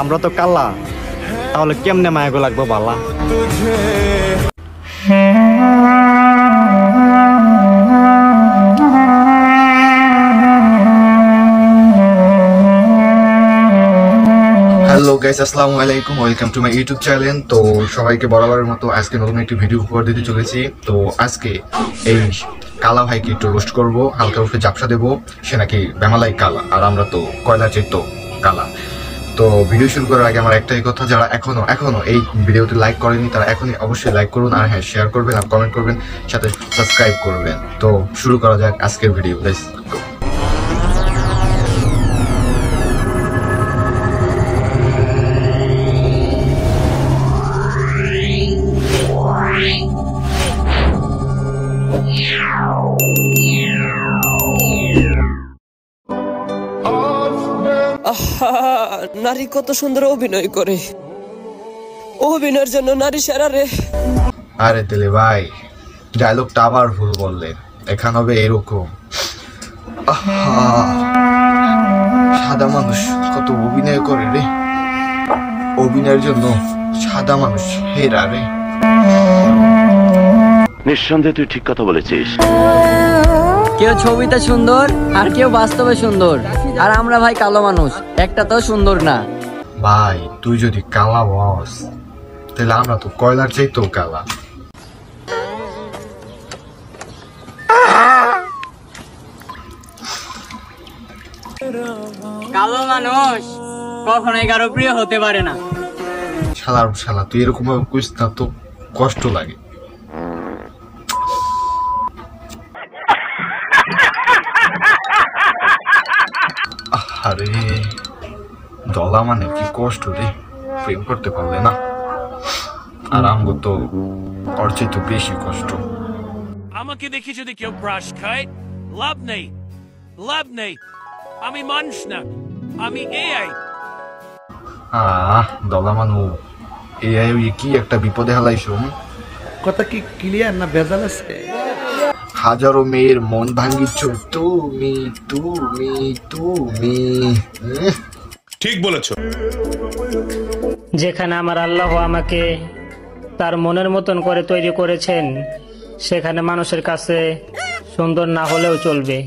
আমরা তো কালা, তাহলে কেমনে মায়াগো লাগবো বালা? হ্যালো গাইস, আসসালামু আলাইকুম, welcome to my YouTube channel. তো সবাইকে বরাবরের মতো আজকে নতুন একটি ভিডিও উপহার দিতে চলেছি। তো আজকে এই কালা ভাইকে একটু রোস্ট করবো, হালকা রূপে জাপসা দেবো। সে নাকি বেমালাই কালা, আর আমরা তো কয়লা চিত্ত কালা। তো ভিডিও শুরু করার আগে আমার একটাই কথা, যারা এখনো এই ভিডিওতে লাইক করেনি তারা এখনই অবশ্যই লাইক করুন, আর হ্যাঁ শেয়ার করবেন, আর কমেন্ট করবেন, সাথে সাবস্ক্রাইব করবেন। তো শুরু করা যাক আজকের ভিডিও। Let's go. নারী কত সুন্দর অভিনয় করে, অভিনয়ের জন্য নারী সেরা রে। আরে দিলে ভাই, ডায়লগটা আবার ভুল বললেন। এখান হবে এরকম, সাদা মানুষ কত অভিনয় করে রে, অভিনয়ের জন্য সাদা মানুষ হেরা রে। নিঃসন্দেহে তুই ঠিক কথা বলেছিস। কেউ ছবিতে সুন্দর আর কেউ বাস্তবে সুন্দর, আর আমরা ভাই কালো মানুষ, একটা তো সুন্দর না। ভাই তুই যদি কালা বস, তাহলে আমরা তো কয়লার চাইতেও কালা। কালো মানুষ কখনোই কারো প্রিয় হতে পারে না। শালা তুই এরকম ভাবে কইস না তো, কষ্ট লাগে। আরে দলা মানে কি কষ্ট রে, প্রেম করতে পারলে না। আর আমগো তো ওর চেয়ে তো বেশি কষ্ট। আমাকে দেখে যদি কেউ ব্রাশ খায়, লাভ নেই। আমি মানুষ না, আমি এআই। দলা মানু এআই কি একটা বিপদে হালাইছো। কথা কি ক্লিয়ার না ভেজাল আছে? হাজারো মেয়ের মন ভাঙ্গিছ তুমি তুমি তুমি। ঠিক বলেছো। যেখানে আমার আল্লাহ আমাকে তার মনের মতন করে তৈরি করেছেন, সেখানে মানুষের কাছে সুন্দর না হলেও চলবে।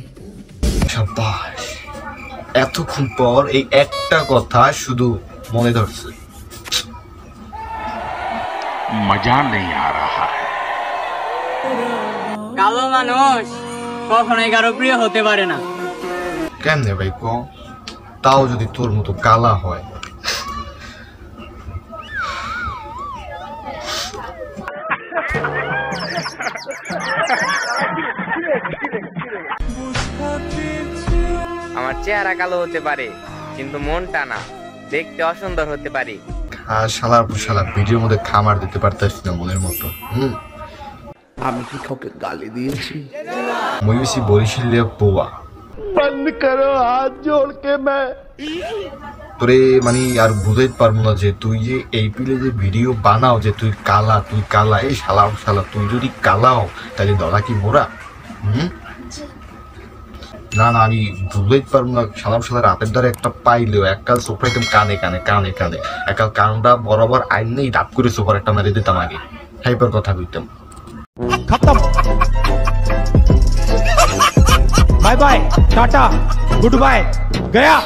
সাবাস, এতক্ষণ পর এই একটা কথা শুধু মনে ধরছে। মজা নেই আ রাহা হ্যায়। কালো মানুষ কখনোই কারো প্রিয় হতে পারে না। কেমনে ভাই ক, তাও যদি তোর মতো কালা হয়। আমার চেহারা কালো হতে পারে, কিন্তু মনটা না, দেখতে অসুন্দর হতে পারি। শালা ভিডিওর মধ্যে খামার দিতে পারতাছি না মনের মতো। আমি কি কাউকে গালি দিয়েছি? ময়ূসী বরিশালে পোয়া বন্ধ করো হাত জোড় কে मैं তোরে মানে আর বুঝাইতে পারবো না যে তুই যে এই পিলে যে ভিডিও বানাও যে তুই কালা। এই শালা তুই যদি কালাও তাহলে দলা কি মোরা? না আমি বুঝাইতে পারবো না। শালার রাতের দ্বারা একটা পাইলেও এককাল সোফরাইতাম কানে এককাল কানটা বরাবর আইন নেই, দাপ করে সোফার একটা মেরে দিতাম আগে, হাইপার কথা কইতাম। खत्म। Bye bye, tata, goodbye, गया।